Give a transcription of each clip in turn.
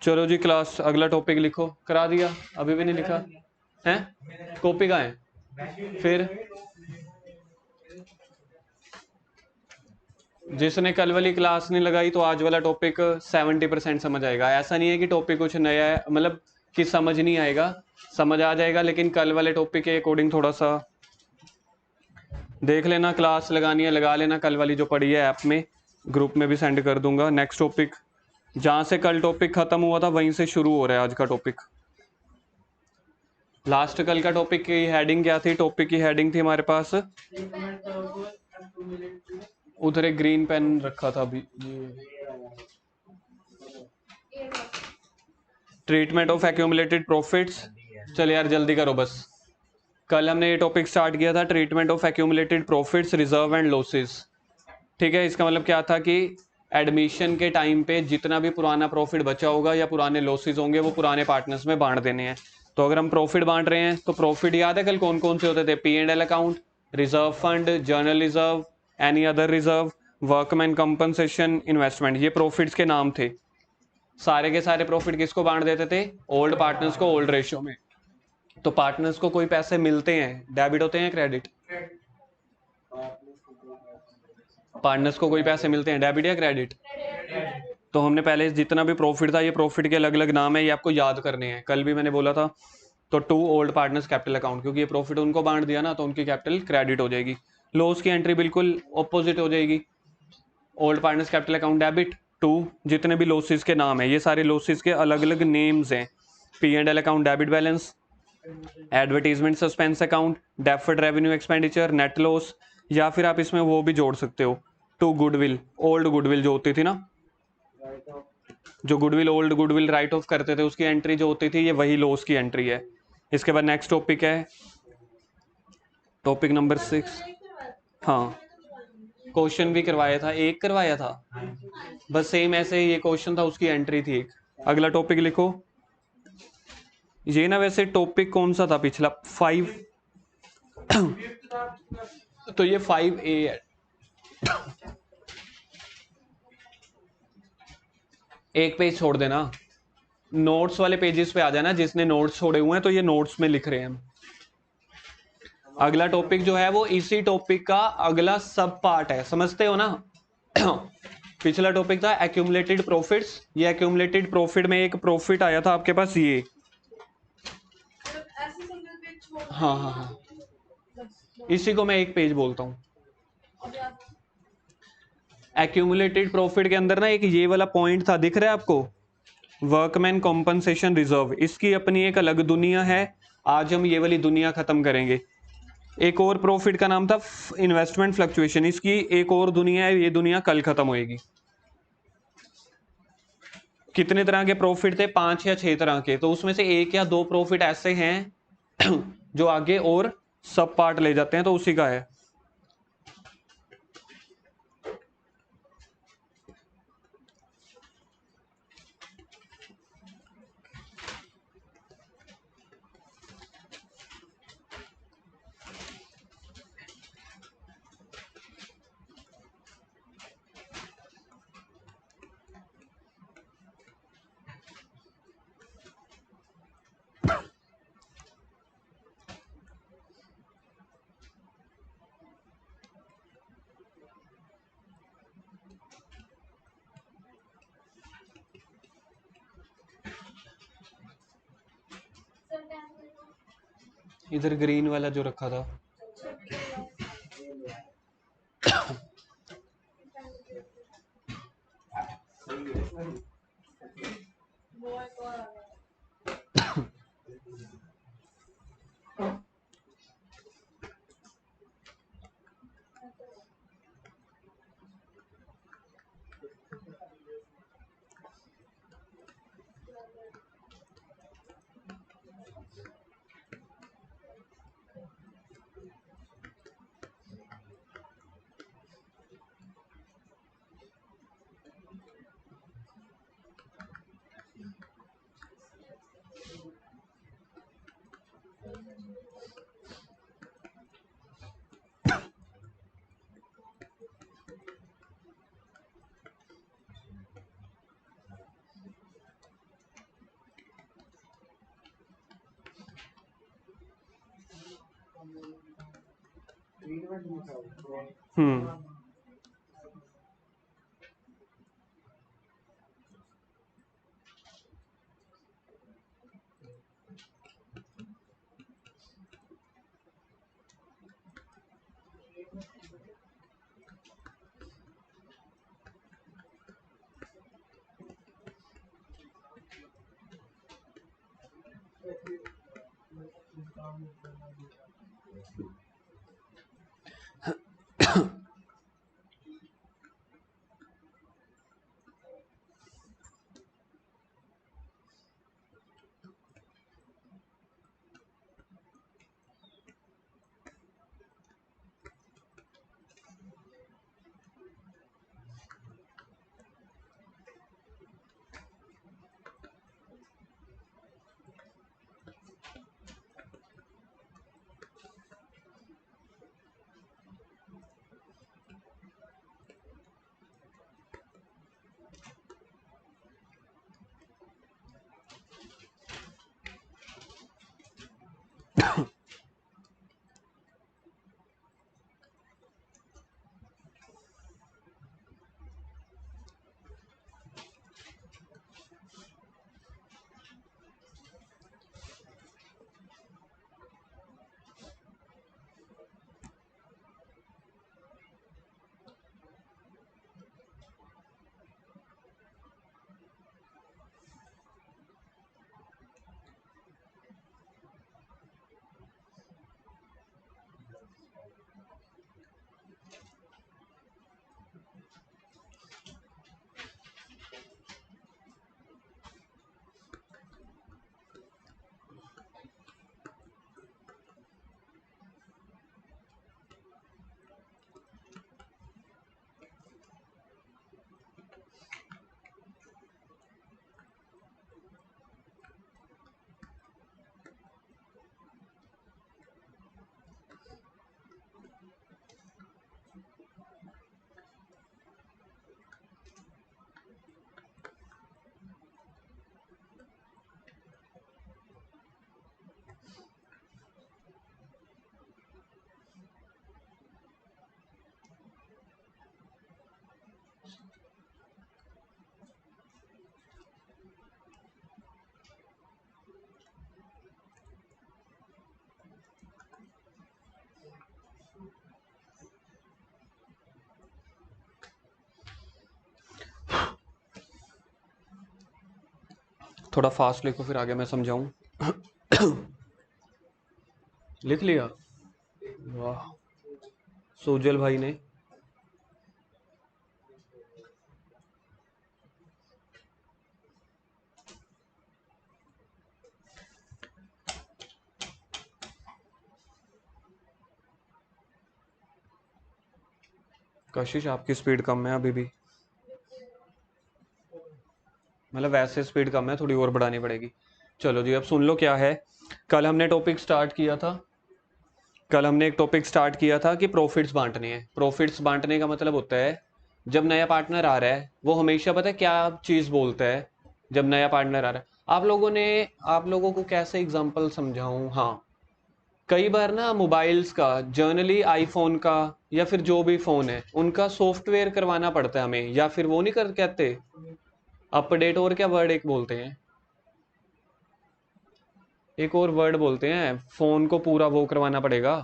चलो जी क्लास, अगला टॉपिक लिखो। करा दिया? अभी भी नहीं लिखा है? कॉपी कहाँ है फिर? जिसने कल वाली क्लास नहीं लगाई तो आज वाला टॉपिक 70% समझ आएगा। ऐसा नहीं है कि टॉपिक कुछ नया है, मतलब कि समझ नहीं आएगा, समझ आ जाएगा, लेकिन कल वाले टॉपिक के अकॉर्डिंग थोड़ा सा देख लेना। क्लास लगानी है लगा लेना, कल वाली जो पढ़ी है ऐप में, ग्रुप में भी सेंड कर दूंगा। नेक्स्ट टॉपिक, जहाँ से कल टॉपिक खत्म हुआ था वहीं से शुरू हो रहा है आज का टॉपिक। लास्ट कल का टॉपिक की हेडिंग क्या थी? टॉपिक की हेडिंग थी हमारे पास, उधर एक ग्रीन पेन रखा था अभी, ट्रीटमेंट ऑफ एक्यूमुलेटेड प्रॉफिट्स। चल यार जल्दी करो बस। कल हमने ये टॉपिक स्टार्ट किया था, treatment of accumulated profits, reserve and losses. ठीक है, इसका मतलब क्या था कि एडमिशन के टाइम पे जितना भी पुराना प्रॉफिट बचा होगा या पुराने लॉसेस होंगे वो पुराने पार्टनर्स में बांट देने हैं। तो अगर हम प्रॉफिट बांट रहे हैं तो प्रॉफिट याद है कल कौन कौन से होते थे? P&L account, reserve fund, journal reserve, any other reserve, workman compensation, investment, ये प्रॉफिट्स के नाम थे। सारे के सारे प्रॉफिट किसको बांट देते थे? ओल्ड पार्टनर्स को, ओल्ड रेशियो में। तो पार्टनर्स को कोई पैसे मिलते हैं, डेबिट होते हैं क्रेडिट? पार्टनर्स को कोई पैसे मिलते हैं, डेबिट या क्रेडिट? तो हमने पहले जितना भी प्रॉफिट था, ये प्रॉफिट के अलग अलग नाम है, ये आपको याद करने हैं। कल भी मैंने बोला था। तो to old partners capital account, क्योंकि ये प्रॉफिट उनको बांट दिया ना तो उनकी कैपिटल क्रेडिट हो जाएगी। लॉस की एंट्री बिल्कुल ऑपोजिट हो जाएगी। Old partners capital account debit. To, जितने भी लॉसेस के नाम है, ये सारे लॉसेस के अलग अलग नेम्स हैं। P&L account debit balance, advertisement suspense account, deferred revenue expenditure, net loss, या फिर आप इसमें वो भी जोड़ सकते हो, टू गुडविल, ओल्ड गुडविल जो होती थी ना, जो goodwill, old goodwill right of करते थे, उसकी एंट्री जो होती थी, ये वही लॉस की एंट्री है। इसके बाद नेक्स्ट टॉपिक है टॉपिक नंबर 6। हाँ, क्वेश्चन भी करवाया था, एक करवाया था बस, सेम ऐसे ही ये क्वेश्चन था, उसकी एंट्री थी एक। अगला टॉपिक लिखो। ये ना वैसे टॉपिक कौन सा था पिछला? 5। तो ये 5A है। एक पेज छोड़ देना, नोट्स वाले पेजेस पे आ जाना। जिसने नोट्स छोड़े हुए हैं तो ये नोट्स में लिख रहे हैं हम। अगला टॉपिक जो है वो इसी टॉपिक का अगला सब पार्ट है, समझते हो ना? पिछला टॉपिक था एक्यूमुलेटेड प्रॉफिट्स। ये एक्यूमुलेटेड प्रॉफिट में एक प्रॉफिट आया था आपके पास, ये। हाँ हाँ हाँ, इसी को मैं एक पेज बोलता हूँ। एक्यूमुलेटेड प्रॉफिट के अंदर ना एक ये वाला पॉइंट था, दिख रहा है आपको? वर्कमैन कॉम्पनसेशन रिजर्व, इसकी अपनी एक अलग दुनिया है। आज हम ये वाली दुनिया खत्म करेंगे। एक और प्रॉफिट का नाम था इन्वेस्टमेंट फ्लक्चुएशन, इसकी एक और दुनिया है, ये दुनिया कल खत्म होएगी। कितने तरह के प्रॉफिट थे? 5 या 6 तरह के। तो उसमें से एक या दो प्रॉफिट ऐसे हैं जो आगे और सब पार्ट ले जाते हैं, तो उसी का है। इधर ग्रीन वाला जो रखा था, हम्म। थोड़ा फास्ट लिखो फिर आगे मैं समझाऊं। लिख लिया? वाह, सोजल भाई ने। कशिश आपकी स्पीड कम है अभी भी, मतलब वैसे स्पीड कम है, थोड़ी और बढ़ानी पड़ेगी। चलो जी, अब सुन लो क्या है। कल हमने टॉपिक स्टार्ट किया था, कल हमने एक टॉपिक स्टार्ट किया था कि प्रॉफिट्स बांटने हैं। प्रॉफिट्स बांटने का मतलब होता है, जब नया पार्टनर आ रहा है वो हमेशा पता है क्या चीज़ बोलता है। जब नया पार्टनर आ रहा है, आप लोगों को कैसे एग्जांपल समझाऊं। हाँ, कई बार ना मोबाइल्स का, जनरली आईफोन का या फिर जो भी फ़ोन है उनका सॉफ्टवेयर करवाना पड़ता है हमें, या फिर वो नहीं कर कहते अपडेट, और क्या वर्ड एक बोलते हैं, एक और वर्ड बोलते हैं, फोन को पूरा वो करवाना पड़ेगा।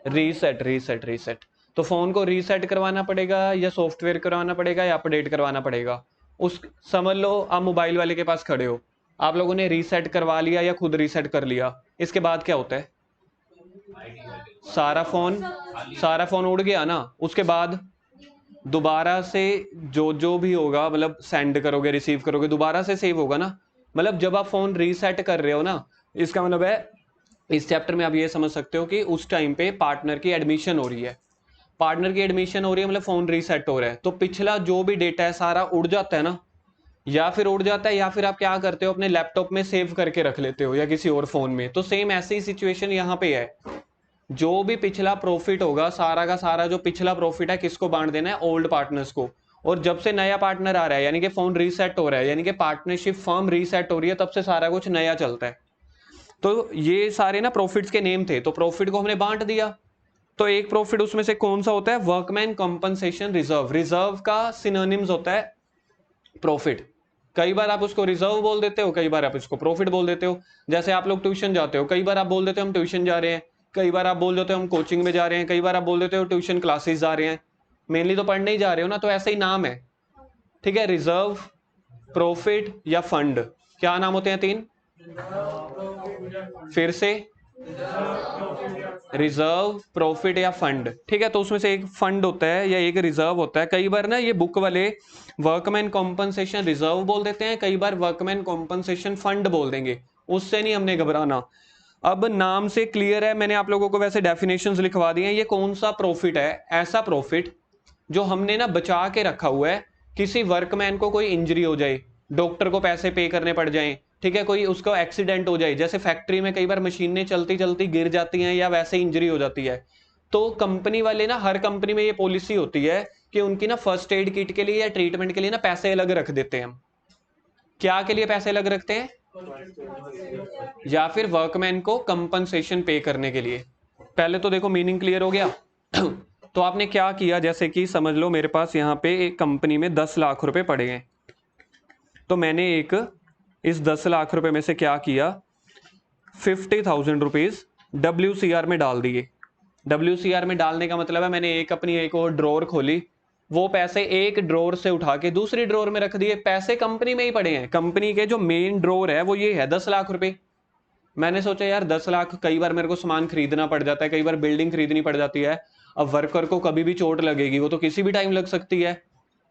Reset, reset, reset. तो फोन को रीसेट करवाना पड़ेगा, या सॉफ्टवेयर करवाना पड़ेगा, या अपडेट करवाना पड़ेगा। उस समझ लो आप मोबाइल वाले के पास खड़े हो, आप लोगों ने रीसेट करवा लिया या खुद रीसेट कर लिया, इसके बाद क्या होता है? सारा फोन सारा फोन उड़ गया ना, उसके बाद दोबारा से जो जो भी होगा, मतलब सेंड करोगे रिसीव करोगे दोबारा से सेव होगा ना। मतलब जब आप फोन रीसेट कर रहे हो ना, इसका मतलब है इस चैप्टर में आप ये समझ सकते हो कि उस टाइम पे पार्टनर की एडमिशन हो रही है। पार्टनर की एडमिशन हो रही है मतलब फोन रीसेट हो रहा है, तो पिछला जो भी डेटा है सारा उड़ जाता है ना, या फिर उड़ जाता है, या फिर आप क्या करते हो अपने लैपटॉप में सेव करके रख लेते हो या किसी और फोन में। तो सेम ऐसी ही सिचुएशन यहाँ पे है। जो भी पिछला प्रॉफिट होगा, सारा का सारा जो पिछला प्रॉफिट है किसको बांट देना है? ओल्ड पार्टनर्स को। और जब से नया पार्टनर आ रहा है, यानी कि फोन रीसेट हो रहा है, यानी कि पार्टनरशिप फर्म रीसेट हो रही है, तब से सारा कुछ नया चलता है। तो ये सारे ना प्रॉफिट्स के नेम थे, तो प्रॉफिट को हमने बांट दिया। तो एक प्रॉफिट उसमें से कौन सा होता है? Workman compensation reserve. रिजर्व का सिनोनिम्स होता है प्रॉफिट। कई बार आप उसको रिजर्व बोल देते हो, कई बार आप इसको प्रॉफिट बोल देते हो। जैसे आप लोग ट्यूशन जाते हो, कई बार आप बोल देते हो हम ट्यूशन जा रहे हैं, कई बार आप बोल देते हो हम कोचिंग में जा रहे हैं, कई बार आप बोल देते हो ट्यूशन क्लासेस जा रहे हैं। मेनली तो पढ़ने ही जा रहे हो ना, तो ऐसे ही नाम है, ठीक है। रिजर्व, प्रॉफिट या फंड, क्या नाम होते हैं तीन? फिर से, रिजर्व, प्रॉफिट या फंड, ठीक है। तो उसमें से एक फंड होता है या एक रिजर्व होता है। कई बार ना ये बुक वाले वर्कमैन कॉम्पनसेशन रिजर्व बोल देते हैं, कई बार वर्कमैन कॉम्पनसेशन फंड बोल देंगे, उससे नहीं हमने घबराना। अब नाम से क्लियर है, मैंने आप लोगों को वैसे डेफिनेशंस लिखवा दी हैं। ये कौन सा प्रॉफिट है? ऐसा प्रॉफिट जो हमने ना बचा के रखा हुआ है, किसी वर्कमैन को कोई इंजरी हो जाए, डॉक्टर को पैसे पे करने पड़ जाएं, ठीक है, कोई उसका एक्सीडेंट हो जाए, जैसे फैक्ट्री में कई बार मशीनें चलती चलती गिर जाती हैं या वैसे इंजरी हो जाती है, तो कंपनी वाले ना, हर कंपनी में ये पॉलिसी होती है कि उनकी ना फर्स्ट एड किट के लिए या ट्रीटमेंट के लिए ना पैसे अलग रख देते हैं हम। क्या के लिए पैसे अलग रखते हैं? या फिर वर्कमैन को कंपनसेशन पे करने के लिए। पहले तो देखो मीनिंग क्लियर हो गया। तो आपने क्या किया, जैसे कि समझ लो मेरे पास यहाँ पे एक कंपनी में 10 लाख रुपए पड़े हैं, तो मैंने एक इस 10 लाख रुपए में से क्या किया, 50,000 रुपीज WCR में डाल दिए। WCR में डालने का मतलब है मैंने एक अपनी एक और ड्रॉर खोली, वो पैसे एक ड्रॉर से उठा के दूसरी ड्रॉर में रख दिए। पैसे कंपनी में ही पड़े हैं, कंपनी के जो मेन ड्रॉर है वो ये है 10 लाख रुपए। मैंने सोचा यार 10 लाख, कई बार मेरे को सामान खरीदना पड़ जाता है, कई बार बिल्डिंग खरीदनी पड़ जाती है। अब वर्कर को कभी भी चोट लगेगी, वो तो किसी भी टाइम लग सकती है,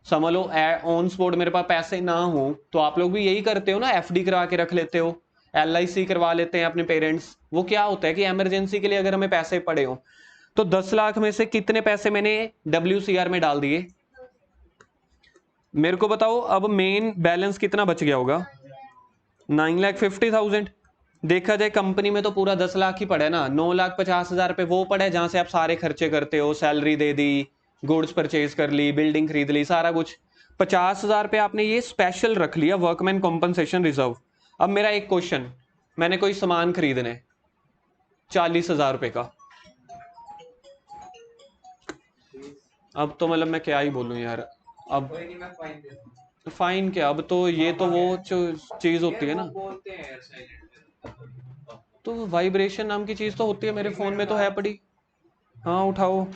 समझ लो ऑन स्पॉट मेरे पास पैसे ना हो। तो आप लोग भी यही करते हो ना, FD करा के रख लेते हो, LIC करवा लेते हैं अपने पेरेंट्स। वो क्या होता है कि इमरजेंसी के लिए अगर हमें पैसे पड़े हो, तो 10 लाख में से कितने पैसे मैंने WCR में डाल दिए? मेरे को बताओ। अब मेन बैलेंस कितना बच गया होगा? 9,50,000। देखा जाए कंपनी में तो पूरा 10 लाख ही पड़ा है ना, 9,50,000 पे वो पड़ा है जहां से आप सारे खर्चे करते हो, सैलरी दे दी, गुड्स परचेज कर ली, बिल्डिंग खरीद ली, सारा कुछ। 50,000 पे आपने ये स्पेशल रख लिया, वर्कमैन कॉम्पनसेशन रिजर्व। अब मेरा एक क्वेश्चन, मैंने कोई सामान खरीदना है 40,000 रुपए का। अब तो मतलब मैं क्या ही बोलूं यार। अब फाइन क्या, अब तो ये तो वो चीज होती है ना, तो वाइब्रेशन नाम की चीज तो होती है, मेरे फोन में तो है पड़ी। हाँ उठाओ।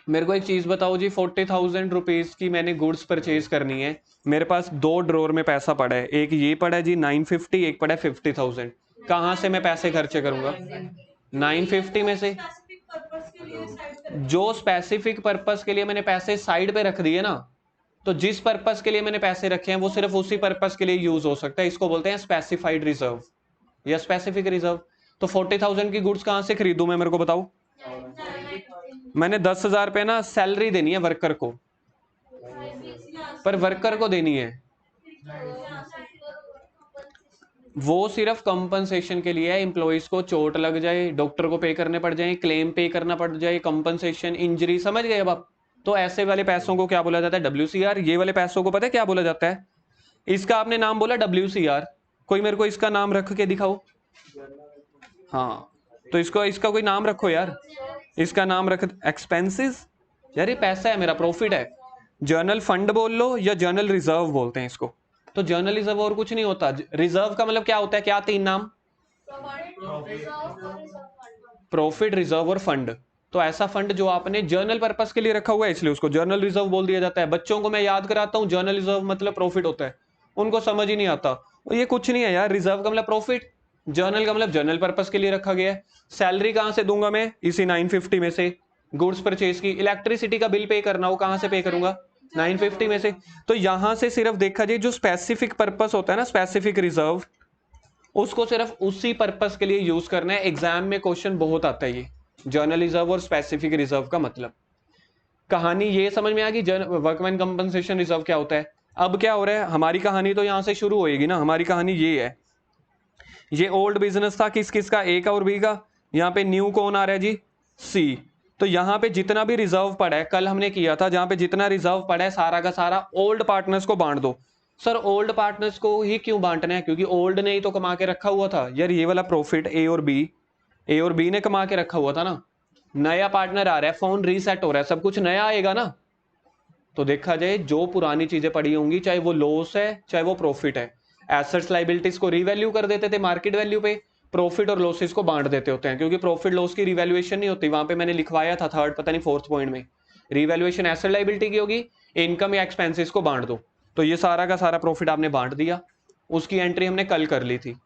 मेरे को एक चीज बताओ जी, 40,000 रुपीज की मैंने गुड्स परचेज करनी है, मेरे पास दो ड्रॉर में पैसा पड़ा है, एक ये पड़ा है जी 950, एक पड़ा है 50,000। कहाँ से मैं पैसे खर्चे करूंगा? 950 में से जो स्पेसिफिक पर्पस के लिए मैंने पैसे साइड पे रख दिए ना, तो जिस पर्पस के लिए मैंने पैसे रखे हैं वो सिर्फ उसी पर्पस के लिए यूज हो सकता है, इसको बोलते हैं स्पेसिफाइड रिजर्व या स्पेसिफिक रिजर्व। तो 40,000 की गुड्स कहां से खरीदूं मैं, मेरे को बताओ। मैंने 10,000 रुपए ना सैलरी देनी है वर्कर को, पर वर्कर को देनी है, वो सिर्फ कंपनसेशन के लिए है। एम्प्लॉइज को चोट लग जाए, डॉक्टर को पे करने पड़ जाए, क्लेम पे करना पड़ जाए, कंपनसेशन, इंजरी, समझ गए अब आप? तो ऐसे वाले पैसों को क्या बोला जाता है? WCR। ये वाले पैसों को पता है क्या बोला जाता है? इसका आपने नाम बोला WCR, कोई मेरे को इसका नाम रख के दिखाओ। हाँ तो इसको, इसका कोई नाम रखो यार, इसका नाम रख एक्सपेंसेस। यार ये पैसा है मेरा, प्रॉफिट है। जर्नल फंड बोल लो या जर्नल रिजर्व बोलते हैं इसको। तो जर्नल रिजर्व और कुछ नहीं होता। रिजर्व का मतलब क्या होता है? क्या तीन नाम? प्रॉफिट, रिजर्व और फंड। तो ऐसा फंड जो आपने जर्नल पर्पस के लिए रखा हुआ है, इसलिए उसको जर्नल रिजर्व बोल दिया जाता है। बच्चों को मैं याद कराता हूँ जर्नल रिजर्व मतलब प्रॉफिट होता है, उनको समझ ही नहीं आता। और ये कुछ नहीं है यार, रिजर्व का मतलब प्रॉफिट, जर्नल का मतलब जर्नल पर्पस के लिए रखा गया है। सैलरी कहां से दूंगा मैं? इसी 950 में से। गुड्स परचेज की, इलेक्ट्रिसिटी का बिल पे करना हो, कहां से पे करूंगा? 950 में से। तो यहां से सिर्फ देखा जाए जो स्पेसिफिक पर्पस होता है ना, स्पेसिफिक रिजर्व, उसको सिर्फ उसी पर्पस के लिए यूज करना है। एग्जाम में क्वेश्चन बहुत आता है ये, जर्नल रिजर्व और स्पेसिफिक रिजर्व का मतलब। कहानी ये समझ में आ गई, वर्कमैन कंपनसेशन रिजर्व क्या होता है। अब क्या हो रहा है, हमारी कहानी तो यहां से शुरू होएगी ना। हमारी कहानी ये है, ये ओल्ड बिजनेस था किस किस का? ए का और बी का। यहाँ पे न्यू कौन आ रहा है जी? सी। तो यहाँ पे जितना भी रिजर्व पड़ा है, कल हमने किया था, जहां पे जितना रिजर्व पड़ा है सारा का सारा ओल्ड पार्टनर्स को बांट दो। सर ओल्ड पार्टनर्स को ही क्यों बांटना है? क्योंकि ओल्ड ने ही तो कमा के रखा हुआ था यार, ये वाला प्रॉफिट ए और बी ने कमा के रखा हुआ था ना। नया पार्टनर आ रहा है, फोन रीसेट हो रहा है, सब कुछ नया आएगा ना। तो देखा जाए जो पुरानी चीजें पड़ी होंगी, चाहे वो लॉस है चाहे वो प्रॉफिट है, एसेट्स लाइबिलिटीज को रीवैल्यू कर देते थे मार्केट वैल्यू पे, प्रॉफिट और लॉसेस को बांट देते होते हैं, क्योंकि प्रॉफिट लॉस की रिवैल्यूएशन नहीं होती। वहां पे मैंने लिखवाया था थर्ड पता नहीं फोर्थ पॉइंट में, रिवैल्यूएशन एसेट लाइबिलिटी की होगी, इनकम या एक्सपेंसेस को बांट दो। तो ये सारा का सारा प्रॉफिट आपने बांट दिया, उसकी एंट्री हमने कल कर ली थी।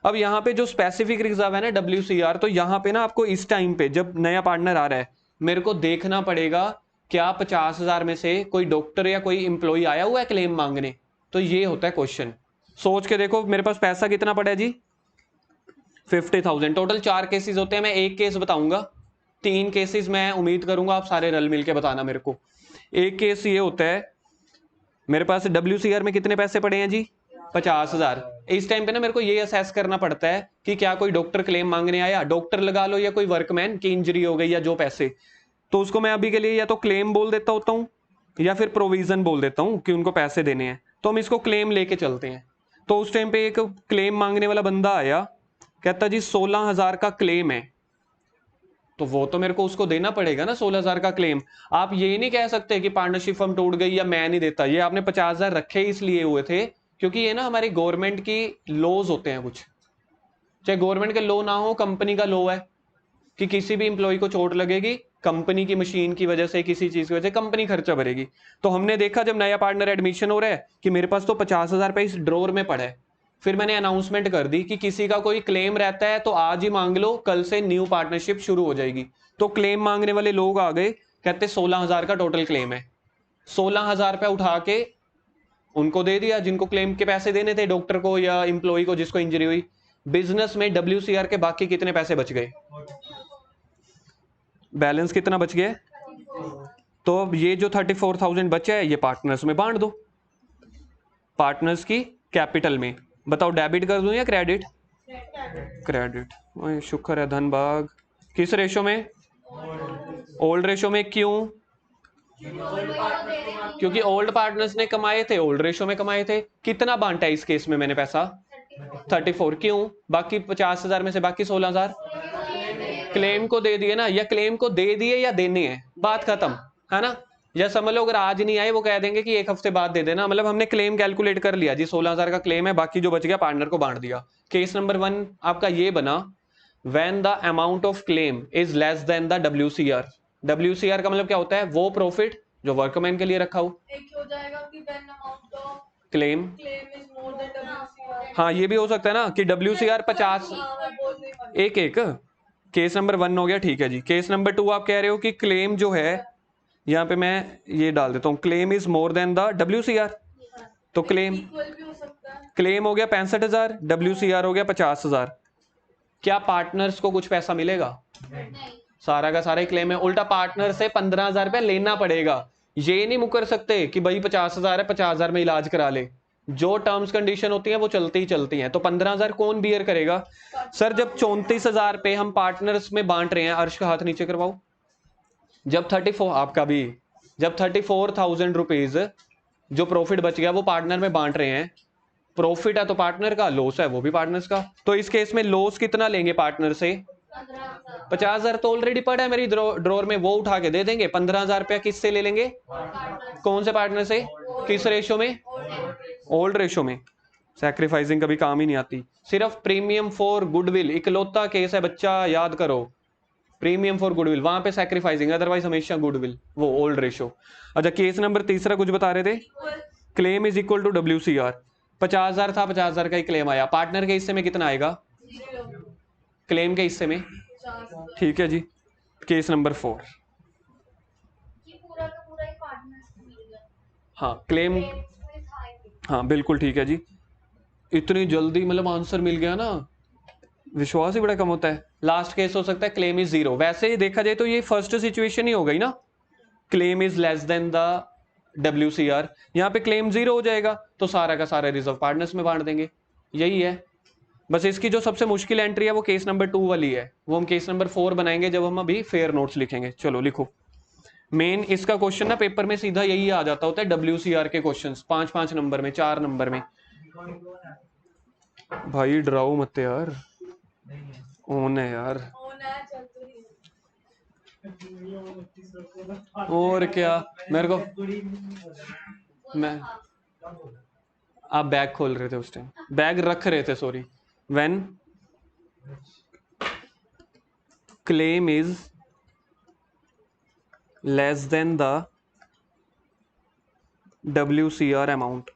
अब यहाँ पे जो स्पेसिफिक रिजर्व है ना WCR, तो यहाँ पे ना आपको इस टाइम पे जब नया पार्टनर आ रहा है, मेरे को देखना पड़ेगा क्या 50,000 में से कोई डॉक्टर या कोई इंप्लॉई आया हुआ है क्लेम मांगने। तो ये होता है क्वेश्चन। सोच के देखो मेरे पास पैसा कितना पड़ा है जी, 50,000। टोटल 4 केसेस होते हैं, मैं एक केस बताऊंगा, 3 केसेस मैं उम्मीद करूंगा आप सारे रल मिल के बताना मेरे को। एक केस ये होता है, मेरे पास WCR में कितने पैसे पड़े हैं जी, 50,000। इस टाइम पे ना मेरे को ये असेस करना पड़ता है कि क्या कोई डॉक्टर क्लेम मांगने आया, डॉक्टर लगा लो या कोई वर्कमैन की इंजरी हो गई या जो पैसे, तो उसको मैं अभी के लिए या तो क्लेम बोल देता होता हूँ या फिर प्रोविजन बोल देता हूँ कि उनको पैसे देने हैं। तो हम इसको क्लेम लेके चलते हैं। तो उस टाइम पे एक क्लेम मांगने वाला बंदा आया, कहता जी 16,000 का क्लेम है, तो वो तो मेरे को उसको देना पड़ेगा ना 16,000 का क्लेम। आप ये नहीं कह सकते कि पार्टनरशिप फर्म टूट गई या मैं नहीं देता। ये आपने 50,000 रखे इसलिए हुए थे क्योंकि ये ना हमारी गवर्नमेंट की लॉज होते हैं कुछ, चाहे गवर्नमेंट का लॉ ना हो, कंपनी का लॉ है कि किसी भी इंप्लॉय को चोट लगेगी कंपनी की मशीन की वजह से, किसी चीज की वजह से, कंपनी खर्चा भरेगी। तो हमने देखा जब नया पार्टनर एडमिशन हो रहा है कि मेरे पास तो 50,000 रुपए इस ड्रॉर में पड़ा है, फिर मैंने अनाउंसमेंट कर दी कि किसी का कोई क्लेम रहता है तो आज ही मांग लो, कल से न्यू पार्टनरशिप शुरू हो जाएगी। तो क्लेम मांगने वाले लोग आ गए, कहते 16,000 का टोटल क्लेम है। 16,000 रुपया उठा के उनको दे दिया जिनको क्लेम के पैसे देने थे, डॉक्टर को या इंप्लॉय को जिसको इंजरी हुई। बिजनेस में WCR के बाकी कितने पैसे बच गए, बैलेंस कितना बच गया। तो अब ये जो 34,000 बचा है ये पार्टनर्स में बांट दो, पार्टनर्स की कैपिटल में। बताओ डेबिट कर दूं या क्रेडिट, क्रेडिट। शुक्र है धन भाग। किस रेशो में, ओल्ड रेशो में। क्यों, क्योंकि ओल्ड पार्टनर्स ने कमाए थे, ओल्ड रेशो में कमाए थे। कितना बांटा है इस केस में मैंने पैसा, 34। क्यों, बाकी 50,000 में से बाकी 16,000 क्लेम को दे दिए ना, या क्लेम को दे दिए या देने हैं, बात खत्म है ना। या समझ लो अगर आज नहीं आए वो कह देंगे कि एक हफ्ते बाद दे देना, मतलब हमने क्लेम कैलकुलेट कर लिया जी 16,000 का क्लेम है, बाकी जो बच गया पार्टनर को बांट दिया। केस नंबर 1 आपका ये बना, when the amount of claim is less than the WCR। WCR का मतलब क्या होता है, वो प्रॉफिट जो वर्कमैन के लिए रखा हो। एक हो जाएगा कि when amount of claim is more than WCR। हाँ ये भी हो सकता है ना कि WCR 50। एक एक केस नंबर 1 हो गया, ठीक है जी। केस नंबर 2 आप कह रहे हो कि क्लेम जो है, यहाँ पे मैं ये डाल देता हूँ, claim is more than the WCR। तो क्लेम क्लेम हो गया 65,000, WCR हो गया 50,000। क्या पार्टनर्स को कुछ पैसा मिलेगा, सारा का सारा ही क्लेम है। उल्टा पार्टनर से 15,000 रुपया लेना पड़ेगा। ये नहीं मुकर सकते कि भाई 50,000 है 50,000 में इलाज करा ले, जो टर्म्स कंडीशन होती हैं वो चलती ही चलती हैं। तो 15,000 कौन बियर करेगा सर, जब 34,000 पे हम पार्टनर्स में बांट रहे हैं, अर्श का हाथ नीचे करवाओ, जब 34 आपका भी, जब 34,000 रुपीज जो प्रॉफिट बच गया वो पार्टनर में बांट रहे हैं, प्रॉफिट है तो पार्टनर का, लॉस है वो भी पार्टनर्स का। तो इस केस में लॉस कितना लेंगे पार्टनर से, 50,000 तो ऑलरेडी पड़ा है मेरी ड्रॉर में, वो उठा के दे देंगे। 15,000 रुपया किससे ले लेंगे, कौन से पार्टनर से, किस रेशो में, ओल्ड रेशो में। सैक्रिफाइसिंग कभी काम ही नहीं आती। सिर्फ प्रीमियम फॉर गुडविल इकलौता केस है बच्चा, याद करो, प्रीमियम फॉर गुडविल, वहां पे सैक्रिफाइसिंग, अदरवाइज हमेशा गुडविल, वो ओल्ड रेशो। अच्छा केस नंबर तीसरा कुछ बता रहे थे, claim is equal to WCR। 50,000 था, 50,000 का ही क्लेम आया, पार्टनर के हिस्से में कितना आएगा, क्लेम के हिस्से में, ठीक है जी। केस नंबर 4, हाँ क्लेम, हाँ बिल्कुल ठीक है जी। इतनी जल्दी मतलब आंसर मिल गया ना, विश्वास ही बड़ा कम होता है। लास्ट केस हो सकता है क्लेम इज 0। वैसे ही देखा जाए तो ये फर्स्ट सिचुएशन ही हो गई ना, claim is less than the WCR। यहाँ पे क्लेम 0 हो जाएगा तो सारा का सारा रिजर्व पार्टनर्स में बांट देंगे, यही है। बस इसकी जो सबसे मुश्किल एंट्री है वो केस नंबर 2 वाली है, वो हम केस नंबर 4 बनाएंगे जब हम अभी फेयर नोट्स लिखेंगे। चलो लिखो। मेन इसका क्वेश्चन ना पेपर में सीधा यही आ जाता होता है, WCR के क्वेश्चंस 5-5 नंबर में, 4 नंबर में। भाई डराओ मत यार, ओन है यार। और क्या मेरे को, मैं, आप बैग खोल रहे थे उस टाइम, बैग रख रहे थे, sorry. When claim is less than the WCR amount.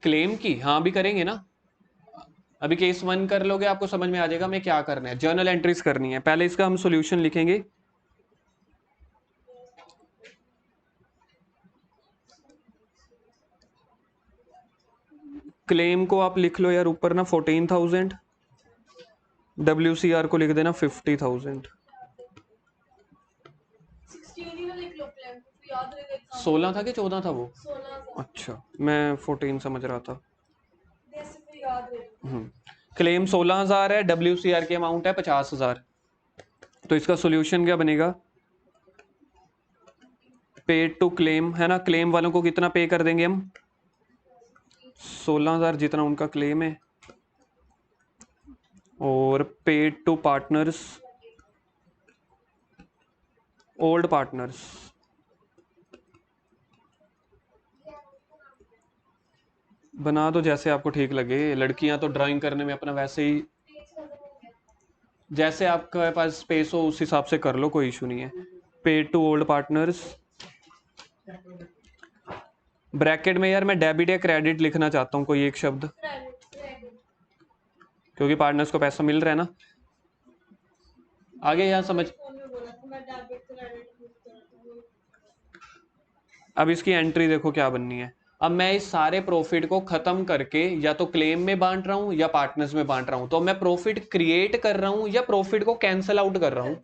Claim की हाँ भी करेंगे ना, अभी केस 1 कर लोगे आपको समझ में आ जाएगा मैं क्या करना है। जर्नल एंट्रीज करनी है, पहले इसका हम सॉल्यूशन लिखेंगे। क्लेम को आप लिख लो यार ऊपर ना 14,000, WCR को लिख देना 50,000। 16 था कि 14 था वो? अच्छा, मैं 14 समझ रहा था। क्लेम 16,000 है, WCR की अमाउंट है 50,000। तो इसका सॉल्यूशन क्या बनेगा? पेड टू क्लेम है ना, क्लेम वालों को कितना पे कर देंगे हम? 16,000 जितना उनका क्लेम है, और paid to partners, old partners, बना दो जैसे आपको ठीक लगे। लड़कियां तो ड्राइंग करने में अपना वैसे ही, जैसे आपके पास स्पेस हो उस हिसाब से कर लो, कोई इशू नहीं है। Paid to old partners, bracket में यार मैं डेबिट या क्रेडिट लिखना चाहता हूँ कोई एक शब्द, क्योंकि पार्टनर्स को पैसा मिल रहा है ना। आगे यहाँ समझ, अब इसकी एंट्री देखो क्या बननी है। अब मैं इस सारे प्रॉफिट को खत्म करके या तो क्लेम में बांट रहा हूं या पार्टनर्स में बांट रहा हूं, तो मैं प्रॉफिट क्रिएट कर रहा हूं या प्रॉफिट को कैंसिल आउट कर रहा हूं?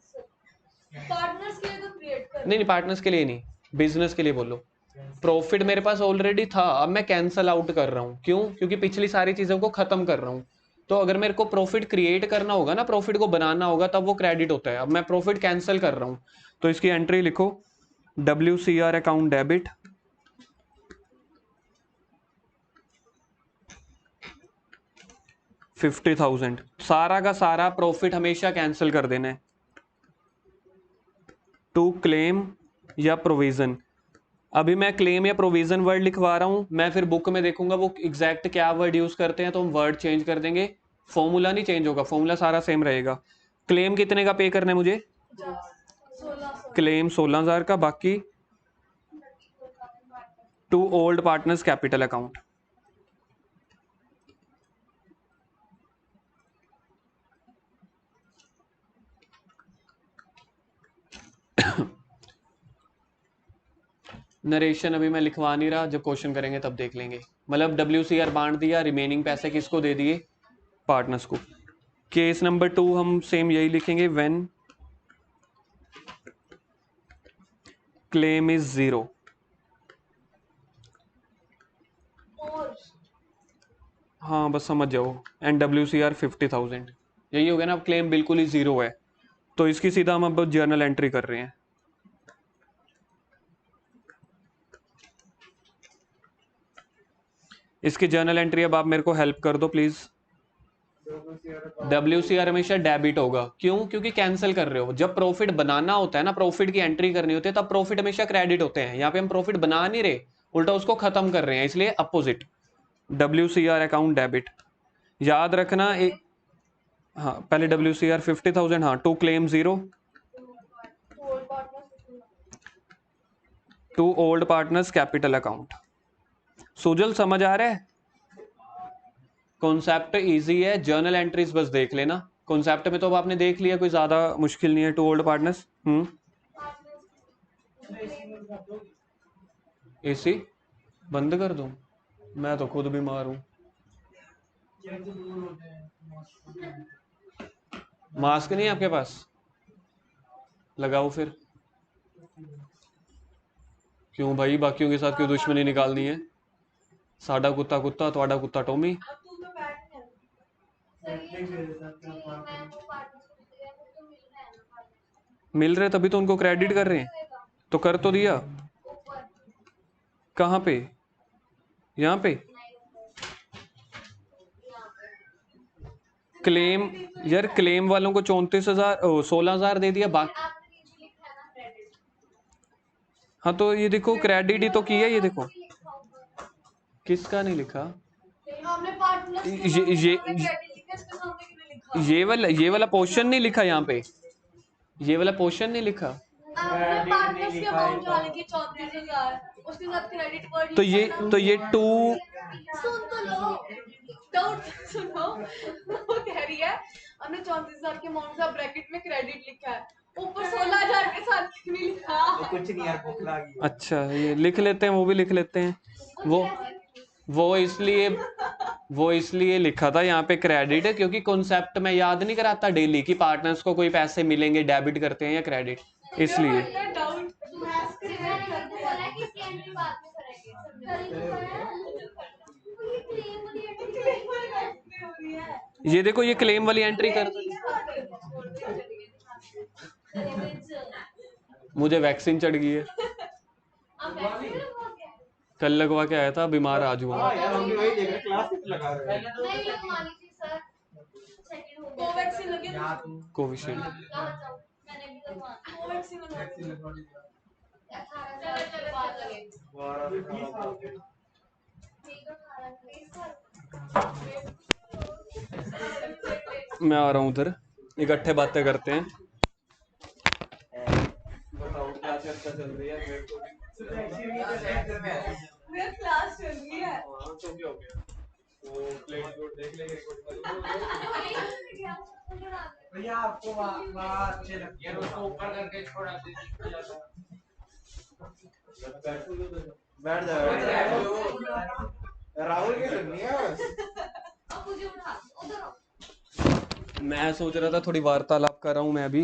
पार्टनर्स के लिए तो क्रिएट कर, नहीं पार्टनर्स के लिए नहीं, बिजनेस के लिए बोलो। प्रॉफिट मेरे पास ऑलरेडी था, अब मैं कैंसिल आउट कर रहा हूं, क्यों? क्योंकि पिछली सारी चीजों को खत्म कर रहा हूं। तो अगर मेरे को प्रॉफिट क्रिएट करना होगा ना, प्रॉफिट को बनाना होगा, तब वो क्रेडिट होता है। अब मैं प्रॉफिट कैंसिल कर रहा हूं, तो इसकी एंट्री लिखो WCR अकाउंट डेबिट, 50,000। सारा का सारा प्रॉफिट हमेशा कैंसिल कर देना है। टू क्लेम या प्रोविजन, अभी मैं क्लेम या प्रोविजन वर्ड लिखवा रहा हूं, मैं फिर बुक में देखूंगा वो एग्जैक्ट क्या वर्ड यूज करते हैं, तो हम वर्ड चेंज कर देंगे, फॉर्मूला नहीं चेंज होगा, फॉर्मूला सारा सेम रहेगा। क्लेम कितने का पे करना है मुझे? क्लेम 16,000 का, बाकी to old partners capital account. Narration अभी मैं लिखवा नहीं रहा, जब क्वेश्चन करेंगे तब देख लेंगे। मतलब WCR बांट दिया, रिमेनिंग पैसे किसको दे दिए? पार्टनर्स को। केस नंबर 2 हम सेम यही लिखेंगे, व्हेन क्लेम इज 0। हाँ बस समझ जाओ, एंड WCR 50,000, यही हो गया ना। अब क्लेम बिल्कुल ही 0 है, तो इसकी सीधा हम अब जर्नल एंट्री कर रहे हैं। इसकी जर्नल एंट्री अब आप मेरे को हेल्प कर दो प्लीज। WCR हमेशा डेबिट होगा, क्यों? क्योंकि कैंसिल कर रहे हो। जब प्रॉफिट बनाना होता है ना, प्रॉफिट की एंट्री करनी होती है, तब प्रॉफिट हमेशा क्रेडिट होते हैं। यहाँ पे हम प्रॉफिट बना नहीं रहे, उल्टा उसको खत्म कर रहे हैं, इसलिए अपोजिट, WCR अकाउंट डेबिट। याद रखना एक, हाँ पहले WCR 50,000, हाँ to claim 0, to old partners capital account. Sujal समझ आ रहा है? कॉन्सेप्ट इजी है, जर्नल एंट्रीज बस देख लेना। कॉन्सेप्ट में तो अब आपने देख लिया, कोई ज्यादा मुश्किल नहीं है। टू ओल्ड पार्टनर्स, एसी बंद कर दूं? मैं तो खुद बीमार हूं। मास्क नहीं है आपके पास? लगाओ फिर। क्यों भाई, बाकियों के साथ क्यों दुश्मनी निकालनी है? साडा कुत्ता कुत्ता, ਤੁਹਾਡਾ कुत्ता टॉमी। मिल रहे तभी तो उनको क्रेडिट कर रहे हैं, तो कर तो दिया। कहाँ पे? यहाँ पे क्लेम यार क्लेम वालों को 34,000 16,000 दे दिया बाकी। हाँ तो ये देखो क्रेडिट ही तो किया, ये देखो किसका नहीं लिखा। ये वाला पोर्शन नहीं लिखा यहाँ पे, ये वाला पोर्शन नहीं लिखा। तो ये टू सुनो वो कह रही है हमने 34,000 के अमाउंट का ब्रैकेट में क्रेडिट लिखा है, ऊपर 16,000 के साथ नहीं लिखा। कुछ नहीं यार, भूख लगी। अच्छा ये लिख लेते हैं, वो भी लिख लेते हैं। वो इसलिए लिखा था यहाँ पे क्रेडिट है क्योंकि कॉन्सेप्ट में याद नहीं कराता डेली कि पार्टनर्स को कोई पैसे मिलेंगे, डेबिट करते हैं या क्रेडिट, इसलिए। ये देखो ये क्लेम वाली एंट्री कर, मुझे वैक्सीन चढ़ गई है, कल लगवा के आया था, बीमार आज हुआ। यार हम भी वही देख रहे, क्लास किस लगा रहे हैं। कोवैक्सीन लगे कोविशील्ड। कोवैक्सीन मैं आ रहा हूँ उधर, इकट्ठे बातें करते हैं। बताओ क्या चर्चा चल रही है। मेरे को मेरा क्लास चल रही है। हाँ तो क्या हो गया, वो प्लेट को देख लेंगे भैया। आपको वहाँ अच्छे लगते हैं, उसको ऊपर करके छोड़ा दीजिए। बैठ जाओ राहुल की सुननी है बस। मैं सोच रहा था थोड़ी वार्तालाप कर रहा हूँ मैं अभी।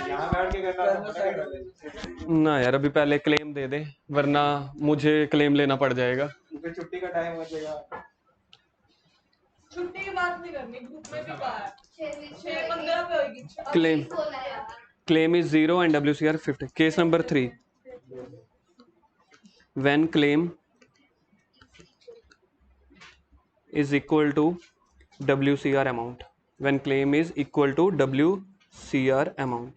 यहाँ बैठ के करना ना यार अभी पहले क्लेम दे दे, वरना मुझे क्लेम लेना पड़ जाएगा। क्योंकि छुट्टी का टाइम हो जाएगा। छुट्टी की बात नहीं करनी, ग्रुप में भी कहा है 6:15 पे होगी claim is 0 and WCR 50। Case number 3, when claim is equal to WCR amount, when claim is equal to WCR amount,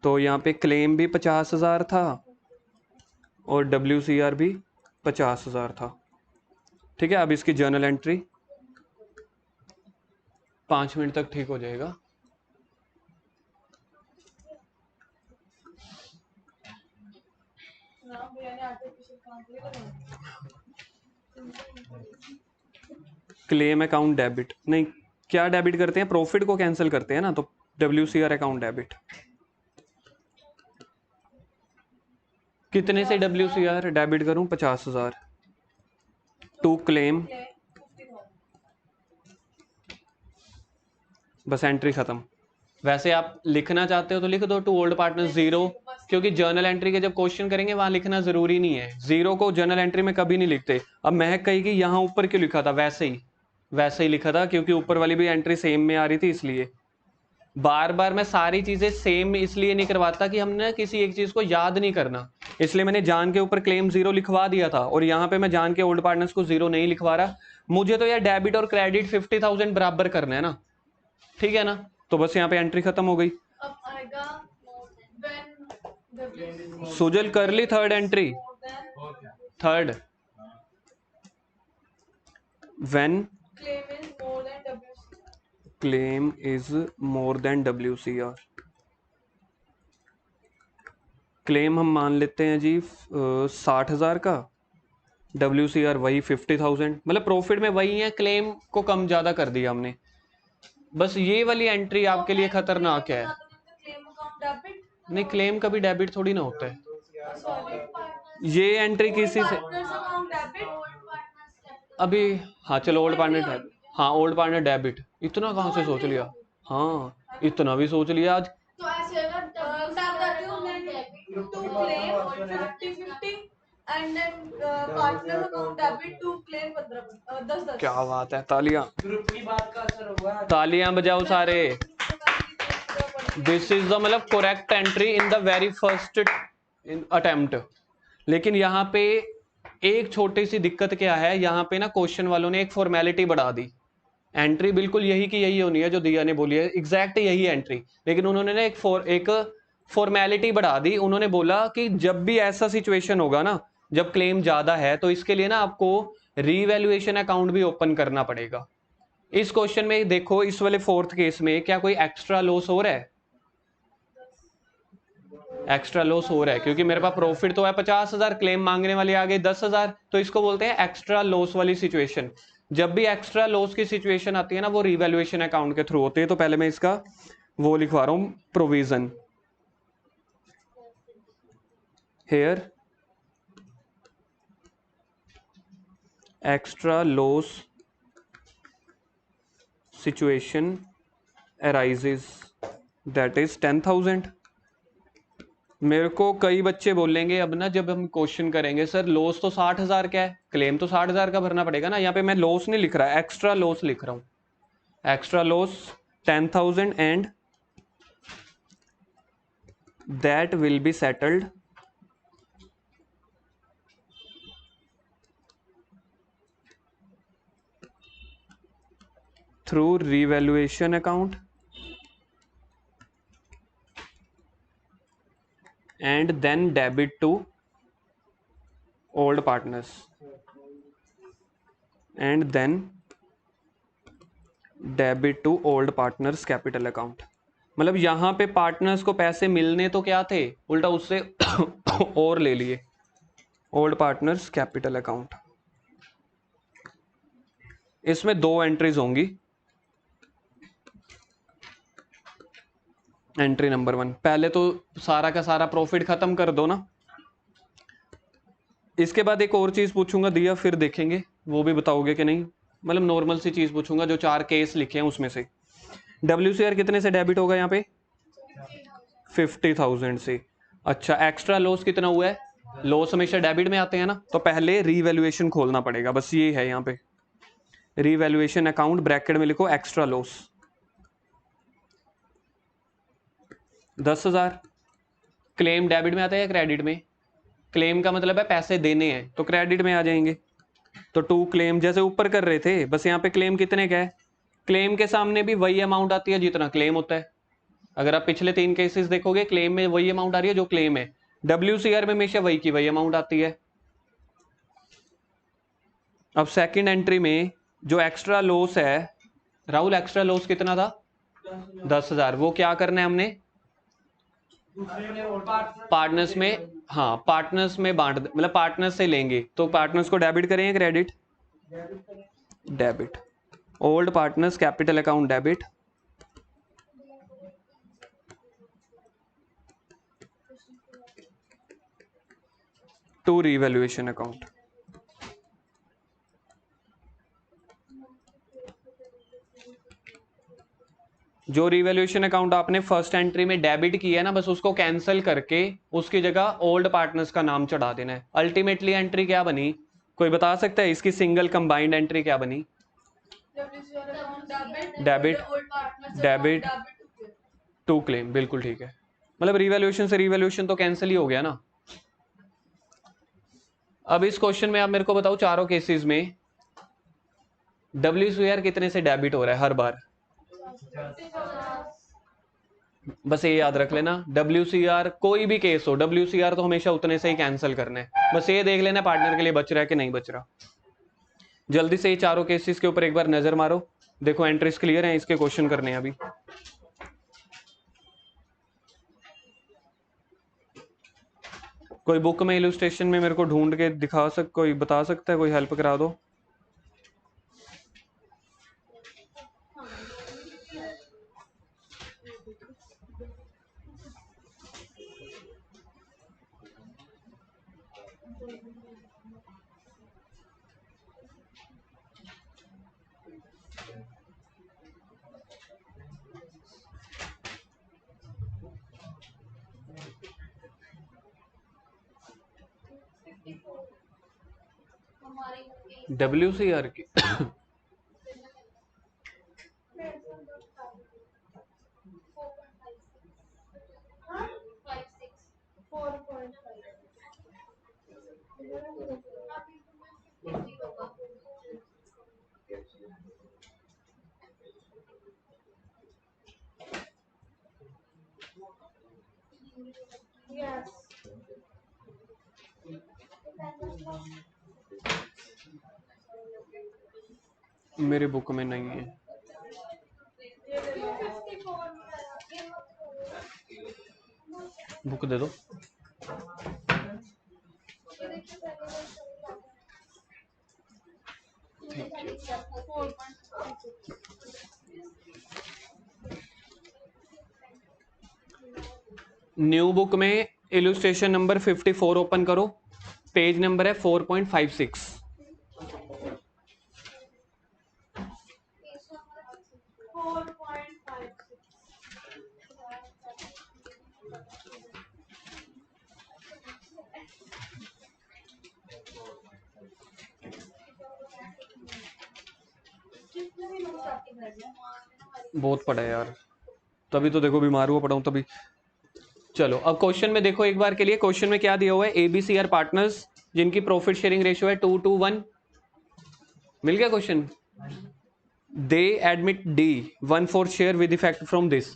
तो यहाँ पे क्लेम भी 50,000 था और WCR भी 50,000 था। ठीक है, अब इसकी जर्नल एंट्री 5 मिनट तक ठीक हो जाएगा। क्लेम अकाउंट डेबिट नहीं, क्या डेबिट करते हैं, प्रॉफिट को कैंसिल करते हैं ना, तो WCR अकाउंट डेबिट। कितने से WCR डेबिट करूं, 50,000 टू क्लेम, बस एंट्री खत्म। वैसे आप लिखना चाहते हो तो लिख दो टू ओल्ड पार्टनर 0, क्योंकि जर्नल एंट्री के जब क्वेश्चन करेंगे वहां लिखना जरूरी नहीं है। 0 को जर्नल एंट्री में कभी नहीं लिखते। अब महक कहेगी यहाँ ऊपर क्यों लिखा था, वैसे ही लिखा था क्योंकि ऊपर वाली भी एंट्री सेम में आ रही थी, इसलिए। बार बार मैं सारी चीजें सेम इसलिए नहीं करवाता कि हमने किसी एक चीज को याद नहीं करना, इसलिए मैंने जान के ऊपर क्लेम 0 लिखवा दिया था, और यहाँ पे मैं जान के ओल्ड पार्टनर्स को 0 नहीं लिखवा रहा। मुझे तो यार डेबिट और क्रेडिट 50,000 बराबर करना है ना, ठीक है ना, तो बस यहाँ पे एंट्री खत्म हो गई। अब आएगा सुजल कर ली third entry, third when claim is more than WCR। Claim हम मान लेते हैं जी 60,000 का, WCR वही 50,000, मतलब प्रॉफिट में वही है, क्लेम को कम ज्यादा कर दिया हमने। बस ये वाली एंट्री आपके लिए खतरनाक है। नहीं, क्लेम कभी डेबिट थोड़ी ना होता है। ये एंट्री किसी से अभी, हाँ चलो ओल्ड पार्टनर डेबिट, हाँ ओल्ड पार्टनर डेबिट, इतना कहाँ से सोच लिया, हाँ इतना भी सोच लिया आज। तो ऐसे and then partner account debit to claim 10,000। क्या बात है, तालियां, ग्रुप की बात का असर हुआ। तालियां बजाओ सारे। दिस इज द मतलब correct entry in the very first attempt. लेकिन यहाँ पे एक छोटी सी दिक्कत क्या है, यहाँ पे ना क्वेश्चन वालों ने एक फॉर्मेलिटी बढ़ा दी। एंट्री बिल्कुल यही की यही होनी है जो दिया ने बोली है, एग्जैक्ट यही एंट्री, लेकिन उन्होंने ना एक फॉर्मेलिटी बढ़ा दी। उन्होंने बोला कि जब भी ऐसा सिचुएशन होगा ना, जब क्लेम ज्यादा है, तो इसके लिए ना आपको रीवैल्यूएशन अकाउंट भी ओपन करना पड़ेगा। इस क्वेश्चन में देखो, इस वाले फोर्थ केस में क्या कोई एक्स्ट्रा लॉस हो रहा है? एक्स्ट्रा लॉस हो रहा है, क्योंकि मेरे पास प्रॉफिट तो है 50,000, क्लेम मांगने वाले आ गए 10,000, तो इसको बोलते हैं एक्स्ट्रा लॉस वाली सिचुएशन। जब भी एक्स्ट्रा लॉस की सिचुएशन आती है ना, वो रिवैल्यूएशन अकाउंट के थ्रू होती है। तो पहले मैं इसका वो लिखवा रहा हूं, provision here extra loss situation arises that is 10,000। मेरे को कई बच्चे बोलेंगे अब ना, जब हम क्वेश्चन करेंगे, सर लॉस तो 60,000 का है, क्लेम तो 60,000 का भरना पड़ेगा ना। यहाँ पे मैं लॉस नहीं लिख रहा, एक्स्ट्रा लॉस लिख रहा हूं। Extra loss 10,000 and that will be settled through revaluation account and then debit to old partners and then debit to old partners capital account। मतलब यहां पे पार्टनर्स को पैसे मिलने तो क्या थे, उल्टा उससे और ले लिए, ओल्ड पार्टनर्स कैपिटल अकाउंट। इसमें दो एंट्रीज होंगी। एंट्री नंबर 1, पहले तो सारा का सारा प्रॉफिट खत्म कर दो ना। इसके बाद एक और चीज पूछूंगा दिया, फिर देखेंगे वो भी बताओगे कि नहीं। मतलब नॉर्मल सी चीज पूछूंगा, जो 4 केस लिखे हैं उसमें से WCR कितने से डेबिट होगा यहाँ पे? 50,000 से। अच्छा, एक्स्ट्रा लॉस कितना हुआ है? लॉस हमेशा डेबिट में आते हैं ना, तो पहले रीवैल्यूएशन खोलना पड़ेगा, बस ये है यहाँ पे। रीवैल्यूएशन अकाउंट ब्रैकेट में लिखो एक्स्ट्रा लॉस 10,000। क्लेम डेबिट में आता है या क्रेडिट में? क्लेम का मतलब है पैसे देने हैं, तो क्रेडिट में आ जाएंगे। तो 2 क्लेम जैसे ऊपर कर रहे थे, बस यहाँ पे क्लेम कितने का है? क्लेम के सामने भी वही अमाउंट आती है जितना क्लेम होता है। अगर आप पिछले 3 केसेस देखोगे, क्लेम में वही अमाउंट आ रही है जो क्लेम है। WCR में हमेशा वही की वही अमाउंट आती है। अब सेकंड एंट्री में जो एक्स्ट्रा लॉस है, राहुल एक्स्ट्रा लॉस कितना था? 10,000। वो क्या करना है हमने? पार्टनर्स में, हाँ पार्टनर्स में बांट, मतलब पार्टनर्स से लेंगे, तो पार्टनर्स को डेबिट करें या credit? Debit. Old partners capital account debit to revaluation account. जो रिवैल्यूएशन अकाउंट आपने फर्स्ट एंट्री में डेबिट किया है ना, बस उसको कैंसिल करके उसकी जगह ओल्ड पार्टनर्स का नाम चढ़ा देना है। अल्टीमेटली एंट्री क्या बनी? कोई बता सकता है इसकी सिंगल कंबाइंड एंट्री क्या बनी? डेबिट टू क्लेम, बिल्कुल ठीक है। मतलब रिवैल्यूएशन से रिवैल्यूएशन तो कैंसिल ही हो गया ना। अब इस क्वेश्चन में आप मेरे को बताओ, चारों केसेस में WCR कितने से डेबिट हो रहा है हर बार? बस ये याद रख लेना, WCR कोई भी केस हो, WCR तो हमेशा उतने से ही कैंसिल करना है। बस ये देख लेना पार्टनर के लिए बच रहा है कि नहीं बच रहा। जल्दी से ये चारों केसेस के ऊपर एक बार नजर मारो, देखो एंट्रीज क्लियर हैं, इसके क्वेश्चन करने हैं अभी। कोई बुक में इलस्ट्रेशन में मेरे को ढूंढ के दिखा कोई बता सकता है, कोई हेल्प करा दो। WCR की मेरी बुक में नहीं है। क्यों 54 में आया? बुक दे दो। ये देखिए पहले थैंक यू। 4.56 न्यू बुक में इलुस्ट्रेशन नंबर 54 ओपन करो, पेज नंबर है 4.56। 4.56 कितने भी नोट्स आपके घर में? बहुत पढ़ा है यार, तभी तो देखो बीमार हुआ पड़ा हूं तभी। चलो अब क्वेश्चन में देखो एक बार के लिए, क्वेश्चन में क्या दिया हुआ है, एबीसी आर पार्टनर्स जिनकी प्रॉफिट शेयरिंग रेशियो है 2:1। मिल गया question. They admit D 1/4 share with effect from this.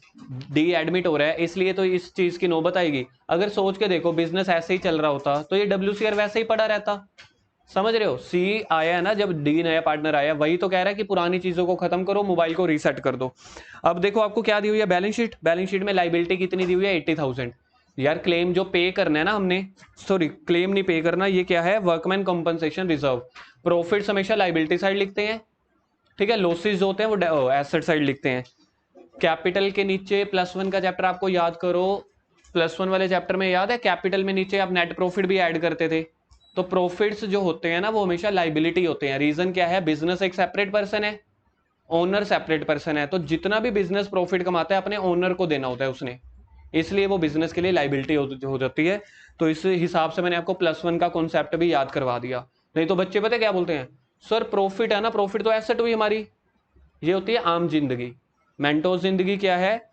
D admit हो रहा है इसलिए तो इस चीज की नौबत आएगी। अगर सोच के देखो बिजनेस ऐसे ही चल रहा होता तो ये WCR वैसे ही पड़ा रहता। समझ रहे हो, सी आया है ना, जब डी नया पार्टनर आया वही तो कह रहा है कि पुरानी चीजों को खत्म करो, मोबाइल को रीसेट कर दो। अब देखो आपको क्या दी हुई है, बैलेंस शीट। बैलेंस शीट में लाइबिलिटी कितनी दी हुई है, 80,000। यार क्लेम जो पे करना है ना हमने, सॉरी क्लेम नहीं पे करना, ये क्या है, वर्कमैन कॉम्पनसेशन रिजर्व। प्रॉफिट्स हमेशा लाइबिलिटी साइड लिखते हैं, ठीक है, लॉसेज जो होते हैं वो एसेट साइड लिखते हैं। कैपिटल के नीचे +1 का चैप्टर आपको याद करो, +1 वाले चैप्टर में याद है कैपिटल में नीचे आप नेट प्रॉफिट भी ऐड करते थे। तो प्रॉफिट्स जो होते हैं ना वो हमेशा लाइबिलिटी होते हैं। रीजन क्या है, बिजनेस एक सेपरेट पर्सन है, ओनर सेपरेट पर्सन है, तो जितना भी बिजनेस प्रॉफिट कमाता है अपने ओनर को देना होता है उसने, इसलिए वो बिजनेस के लिए लाइबिलिटी हो जाती है। तो इस हिसाब से मैंने आपको +1 का कॉन्सेप्ट भी याद करवा दिया। नहीं तो बच्चे पता क्या बोलते हैं, सर प्रॉफिट है ना, प्रॉफिट तो एसेट हुई हमारी, ये होती है आम जिंदगी। मेंटोस जिंदगी क्या है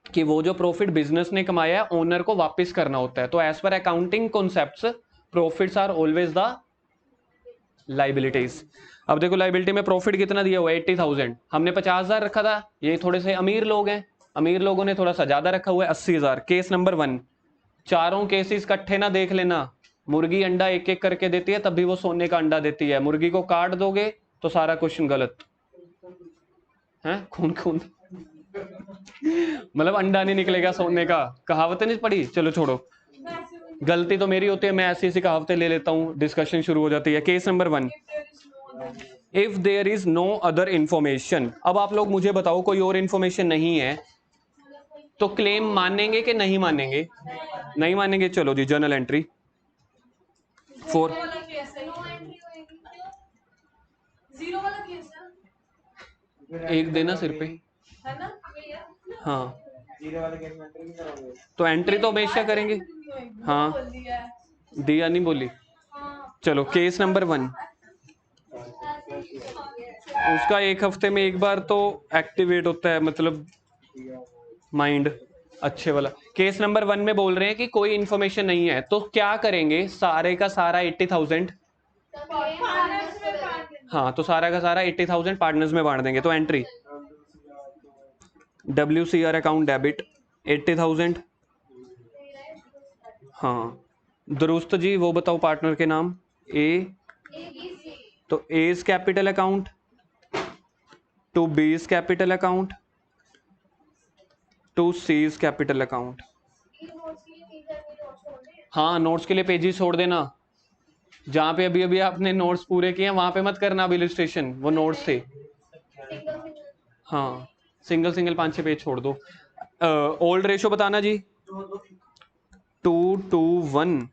कि वो जो प्रॉफिट बिजनेस ने कमाया है ओनर को वापस करना होता है। तो as per accounting concepts profits are always the liabilities. अब देखो लाइबिलिटी में प्रॉफिट कितना दिया हुआ है, 80,000। हमने 50,000 रखा था, ये थोड़े से अमीर लोग हैं, अमीर लोगों ने थोड़ा सा ज्यादा रखा हुआ है, 80,000। केस नंबर 1, चारों केसेस इकट्ठे ना देख लेना। मुर्गी अंडा एक एक करके देती है तब भी वो सोने का अंडा देती है, मुर्गी को काट दोगे तो सारा क्वेश्चन गलत है। खून खून मतलब अंडा नहीं निकलेगा सोने का, कहावतें नहीं पढ़ी, चलो छोड़ो, गलती तो मेरी होती है, मैं ऐसी ऐसी कहावतें ले लेता हूँ, डिस्कशन शुरू हो जाती है। Case number 1, if there is no other information. अब आप लोग मुझे बताओ कोई और इंफॉर्मेशन नहीं है तो क्लेम मानेंगे कि नहीं मानेंगे, नहीं मानेंगे। चलो जी जर्नल एंट्री 4, वाला केस है, जीरो वाला केस है, एक देना सिर पे, है ना? हाँ जीरो वाले केस में एंट्री नहीं करोगे? तो एंट्री तो हमेशा करेंगे। हाँ बोल दिया है। दिया नहीं बोली। हाँ चलो केस नंबर 1, उसका एक हफ्ते में एक बार तो एक्टिवेट होता है, मतलब माइंड अच्छे वाला। केस नंबर 1 में बोल रहे हैं कि कोई इंफॉर्मेशन नहीं है तो क्या करेंगे, सारे का सारा 80,000, पार्टनर्स में बांट देना। हाँ तो सारा का सारा 80,000 पार्टनर्स में बांट देंगे। तो एंट्री WCR अकाउंट डेबिट 80,000। हाँ दुरुस्त जी, वो बताओ पार्टनर के नाम। ए, तो A's capital account to B's capital account to C's capital account. हाँ नोट्स के लिए पेजेस छोड़ देना, जहां पे अभी अभी आपने नोट्स पूरे किए हैं वहां पे मत करना अब इलस्ट्रेशन, वो नोट्स थे। हाँ सिंगल सिंगल 5-6 पेज छोड़ दो। ओल्ड रेशो बताना जी, 2:1,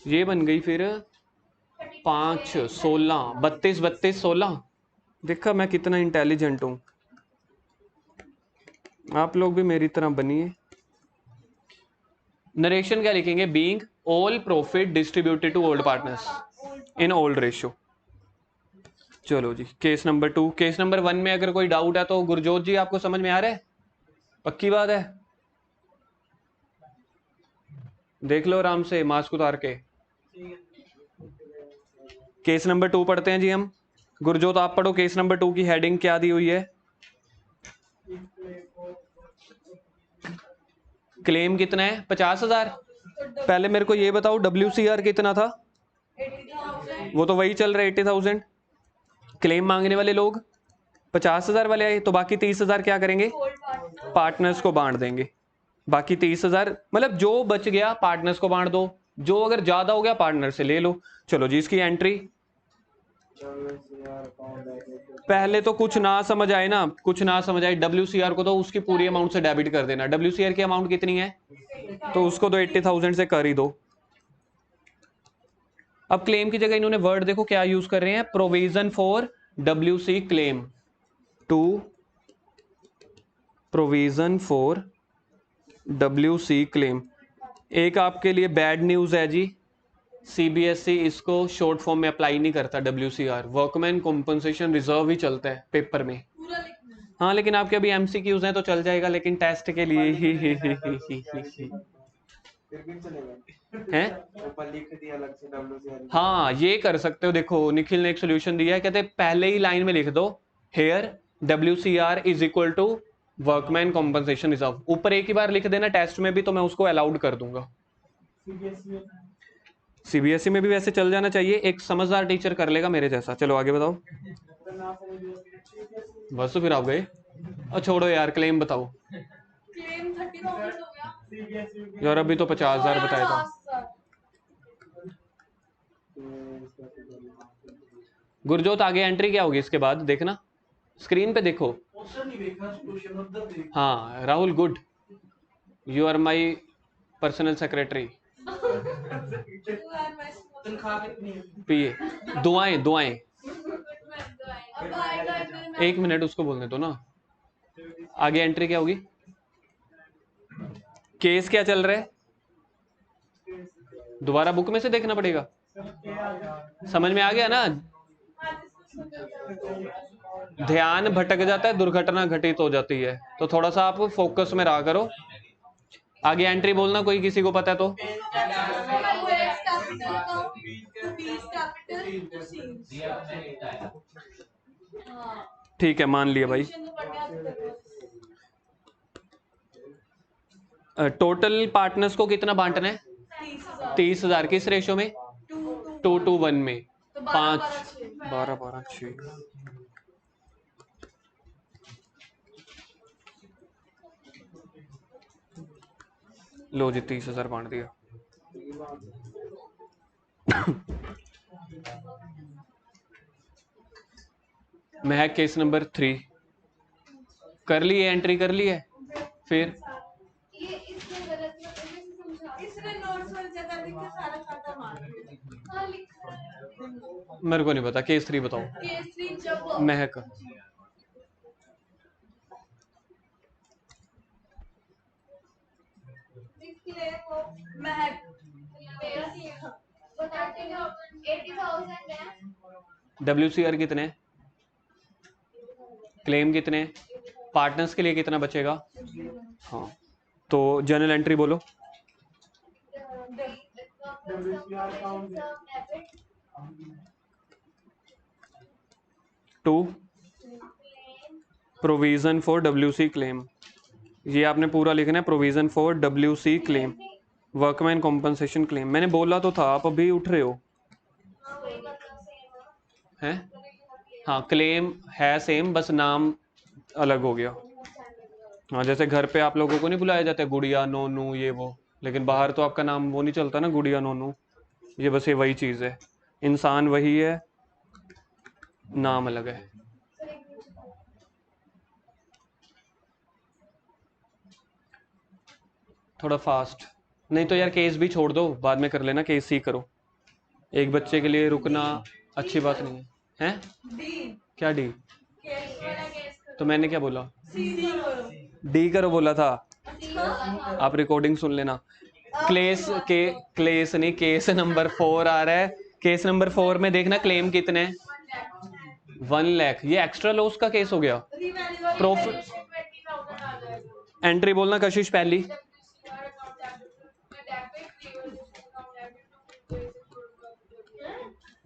ये बन गई फिर 5, 16, 32, 32, 16। देखा मैं कितना इंटेलिजेंट हूं, आप लोग भी मेरी तरह बनिए। नरेशन क्या लिखेंगे, being all profit distributed to old partners in old ratio. चलो जी केस नंबर 2। केस नंबर 1 में अगर कोई डाउट है तो गुरजोत जी आपको समझ में आ रहा है, पक्की बात है, देख लो आराम से मास्क उतार के। केस नंबर 2 पढ़ते हैं जी हम। गुरजोत आप पढ़ो केस नंबर 2 की हेडिंग क्या दी हुई है। क्लेम कितना है, 50,000। पहले मेरे को ये बताओ WCR कितना था, 80,000 वो तो वही चल रहा है 80,000। क्लेम मांगने वाले लोग 50,000 वाले आए, तो बाकी 30,000 क्या करेंगे, ओल्ड पार्टनर पार्टनर्स को बांट देंगे। बाकी 30,000 मतलब जो बच गया पार्टनर्स को बांट दो, जो अगर ज्यादा हो गया पार्टनर से ले लो। चलो जी, इसकी एंट्री। पहले तो कुछ ना समझ आए ना, कुछ ना समझ आए, WCR को तो उसकी पूरी अमाउंट से डेबिट कर देना। WCR की अमाउंट कितनी है, तो उसको तो 80,000 से कर ही दो। अब क्लेम की जगह इन्होंने वर्ड देखो क्या यूज कर रहे हैं, provision for WC claim, to provision for WC claim. एक आपके लिए बैड न्यूज है जी, CBSE इसको शॉर्ट फॉर्म में अप्लाई नहीं करता। WCR वर्कमैन कॉम्पनसेशन रिजर्व ही चलता है पेपर में। पूरा लिखना है। हाँ लेकिन आपके अभी MCQs हैं तो चल जाएगा, लेकिन टेस्ट के लिए ही फिर भी चलेगा। हैं। ऊपर लिख दिया अलग से WCR। हाँ ये कर सकते हो, देखो निखिल ने एक सोल्यूशन दिया है, कहते हैं पहले ही लाइन में लिख दो here WCR is equal to workman compensation reserve. ऊपर एक ही बार लिख देना टेस्ट में भी, तो मैं उसको अलाउड कर दूंगा। CBSE में भी वैसे चल जाना चाहिए, एक समझदार टीचर कर लेगा मेरे जैसा। चलो आगे बताओ। बस तो फिर आप गए। छोड़ो यार, क्लेम बताओ। क्लेम 30,000 हो गया। यार अभी तो 50,000 बताया था। 50,000 गुरजोत आगे एंट्री क्या होगी इसके बाद, देखना स्क्रीन पे देखो। हाँ Rahul good, you are my personal secretary. तनख्वाह कितनी है? पिए दुआएं दुआएं। अब आएगा इधर। एक मिनट उसको बोलने दो ना। आगे एंट्री क्या होगी, केस क्या चल रहा है, दोबारा बुक में से देखना पड़ेगा। समझ में आ गया ना, ध्यान भटक जाता है, दुर्घटना घटित हो जाती है, तो थोड़ा सा आप फोकस में रहा करो। आगे एंट्री बोलना कोई किसी को पता है तो। ठीक है मान लिया भाई। टोटल पार्टनर्स को कितना बांटना है, 30,000 किस रेशो में, 2:1 में, 5 12 12 6। लो जी 30,000 बांट दिया। महक केस नंबर 3 कर ली है, एंट्री कर ली है। फिर ये इसने गलत समझा, इसने नोट्स में जगह लिख के सारा खाता मार दिया। हाँ लिखा है। मेरे को नहीं पता, केस 3 बताओ। केस 3 जब महक महक WCR कितने, क्लेम कितने, पार्टनर्स के लिए कितना बचेगा। हाँ तो जर्नल एंट्री बोलो। To provision for WC claim, ये आपने पूरा लिखना है, provision for WC claim workman compensation claim. मैंने बोला तो था, आप अभी उठ रहे हो हैं। हाँ क्लेम है सेम, बस नाम अलग हो गया। हाँ जैसे घर पे आप लोगों को नहीं बुलाया जाता गुड़िया नोनू ये वो, लेकिन बाहर तो आपका नाम वो नहीं चलता ना, गुड़िया नोनू। ये बस ये वही चीज़ है, इंसान वही है, नाम अलग है। थोड़ा फास्ट, नहीं तो यार केस भी छोड़ दो, बाद में कर लेना, केस ही करो। एक बच्चे के लिए रुकना अच्छी बात नहीं है, हैं? क्या डी, तो मैंने क्या बोला, डी करो बोला था। आप रिकॉर्डिंग सुन लेना। क्लेस नहीं, केस नंबर 4 आ रहा है। केस नंबर 4 में देखना क्लेम कितने हैं, 1 लाख। ये एक्स्ट्रा लॉस का केस हो गया। प्रॉफिट एंट्री बोलना कशिश पहली।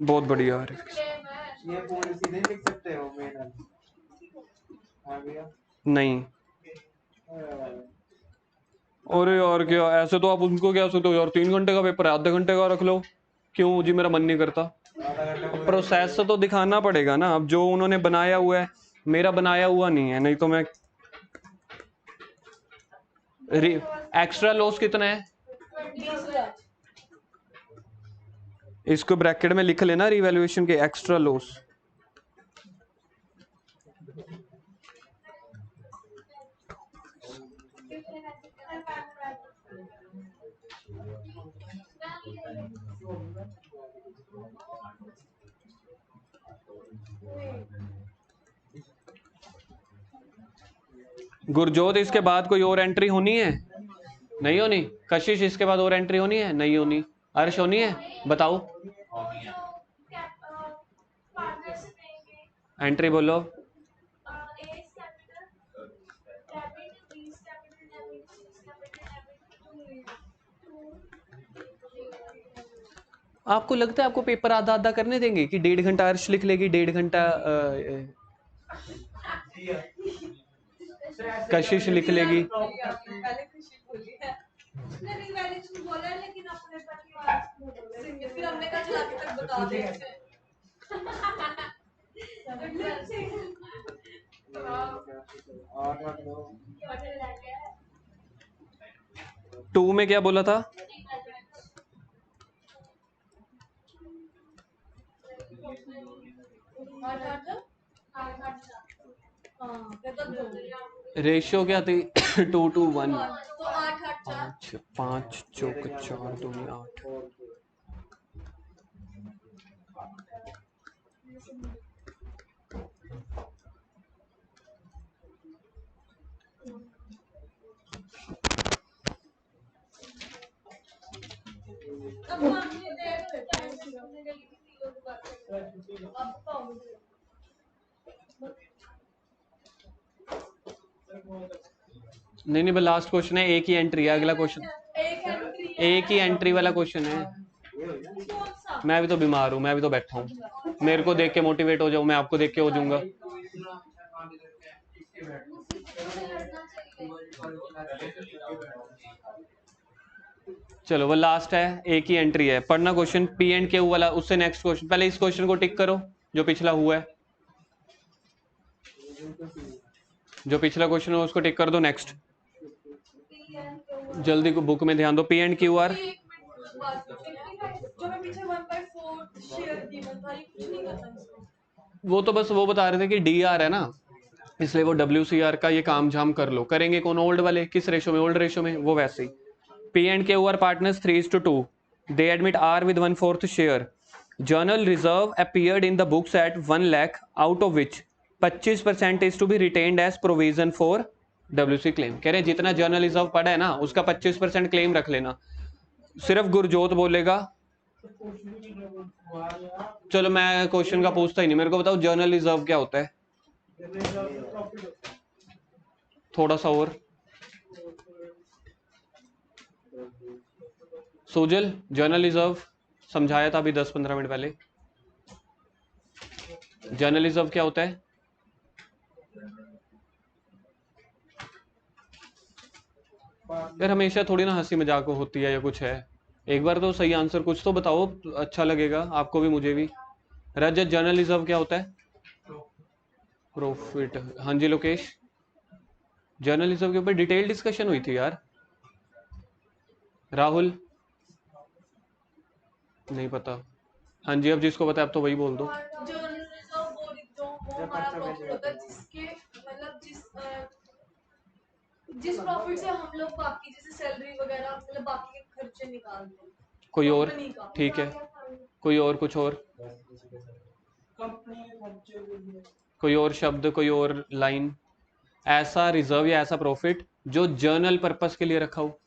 बहुत बढ़िया। ये पूरी सीधे लिख सकते हो मेरा आ गया नहीं और यार क्या ऐसे तो आप उनको क्या सकते हो यार, 3 घंटे का पेपर है, आधे घंटे का रख लो। क्यों जी, मेरा मन नहीं करता। प्रोसेस तो दिखाना पड़ेगा ना, अब जो उन्होंने बनाया हुआ है मेरा बनाया हुआ नहीं है, नहीं तो मैं। एक्स्ट्रा लॉस कितना है? 20,000। इसको ब्रैकेट में लिख लेना, रिवैल्यूएशन के एक्स्ट्रा लॉस। गुरजोत, इसके बाद कोई और एंट्री होनी है? नहीं होनी। कशिश, इसके बाद और एंट्री होनी है? नहीं होनी। अर्श, होनी है? बताओ एंट्री बोलो। आपको लगता है आपको पेपर आधा आधा करने देंगे कि 1.5 घंटा अर्श लिख लेगी, 1.5 घंटा कशिश लिख लेगी? पहले खुशी बोली है, उसने रिवैल्यूएशन बोला है, लेकिन अपने पर की बात बोल, फिर हमने कहा चला के तक बता देते हैं। 2 में क्या बोला था? रेशियो क्या थी? 2 to 1। तो 8 5 चौक 4 दूनी 8। नहीं नहीं, लास्ट क्वेश्चन है, एक ही एंट्री है। अगला क्वेश्चन एक ही एंट्री वाला क्वेश्चन है। मैं भी तो बीमार हूँ, मैं भी तो बैठा हूँ। मेरे को देख के मोटिवेट हो जाओ, मैं आपको देख के हो जाऊंगा। चलो वो लास्ट है, एक ही एंट्री है। पढ़ना क्वेश्चन पी एंड क्यू वाला, उससे नेक्स्ट क्वेश्चन। पहले इस क्वेश्चन को टिक करो जो पिछला हुआ है, जो पिछला क्वेश्चन है उसको टिक कर दो। नेक्स्ट जल्दी को बुक में ध्यान दो। पी एंड क्यू आर, वो तो बस वो बता रहे थे कि डी आर है ना, इसलिए वो डब्ल्यू सी आर का ये काम झाम कर लो। करेंगे कौन? ओल्ड वाले। किस रेशो में? ओल्ड रेशो में। वो वैसे ही P and Q are partners 3:2. They admit R with 1/4 share. Journal reserve appeared in the books at 1 lakh, out of which 25% is to be retained as provision for WC claim. कह रहे जितना journal reserve पड़ा है ना उसका 25% claim रख लेना। सिर्फ गुरजोत बोलेगा। चलो मैं क्वेश्चन का पूछता ही नहीं, मेरे को बताओ जर्नल रिजर्व क्या होता है? थोड़ा सा और सोजल, जर्नल रिजर्व समझाया था अभी 10-15 मिनट पहले। जर्नल रिजर्व क्या होता है? यार हमेशा थोड़ी ना हंसी मजाक होती है या कुछ है। एक बार तो सही आंसर कुछ तो बताओ, अच्छा लगेगा आपको भी मुझे भी। रजत, जर्नल रिजर्व क्या होता है? प्रॉफिट। हाँ जी लोकेश, जर्नल रिजर्व के ऊपर डिटेल डिस्कशन हुई थी यार। राहुल नहीं पता। हाँ जी, अब जिसको पता है अब तो वही बोल दो। जिस प्रॉफिट से हम लोग बाकी जैसे सैलरी वगैरह मतलब बाकी के खर्चे निकालते हैं। कोई और? ठीक है, कोई और? कुछ और? कोई और शब्द, कोई और लाइन? ऐसा रिजर्व या ऐसा प्रॉफिट जो जर्नल पर्पस के लिए रखा हो।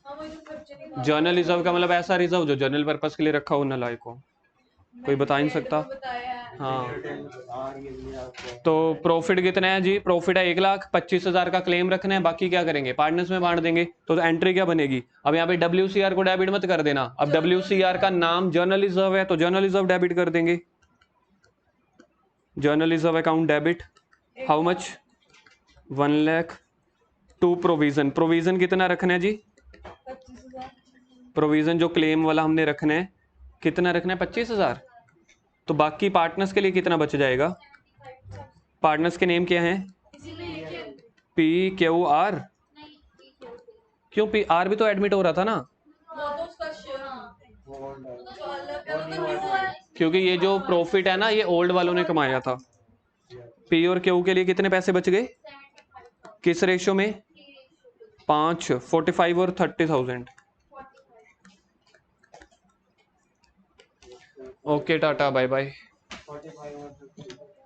जर्नल रिजर्व का मतलब ऐसा रिजर्व जो जर्नल पर्पस के लिए रखा हो। नालायक को कोई बता नहीं सकता। हाँ, तो प्रॉफिट कितना है जी? प्रॉफिट है 1,25,000 का क्लेम रखना है, बाकी क्या करेंगे? पार्टनर्स में बांट देंगे। तो एंट्री क्या बनेगी? अब यहाँ पे WCR को डेबिट मत कर देना। अब WCR का नाम जर्नल रिजर्व है तो जर्नल रिजर्व डेबिट कर देंगे। Journal reserve account debit. How much? 1 lakh. To provision. Provision कितना रखना है जी? 25,000। प्रोविजन जो क्लेम वाला हमने रखना है कितना रखना है? 25,000। तो बाकी पार्टनर्स के लिए कितना बच जाएगा? पार्टनर्स के नेम क्या हैं? इसीलिए ये PQR। क्यों PR भी तो एडमिट हो रहा था ना, वो तो उसका शेयर गोल्ड तो अलग है, वो तो न्यू है। क्योंकि ये जो प्रॉफिट है ना ये ओल्ड वालों ने कमाया था। P और Q के लिए कितने पैसे बच गए? किस रेशियो में? 5, 45 और 30,000। Okay tata bye bye. 45 और 50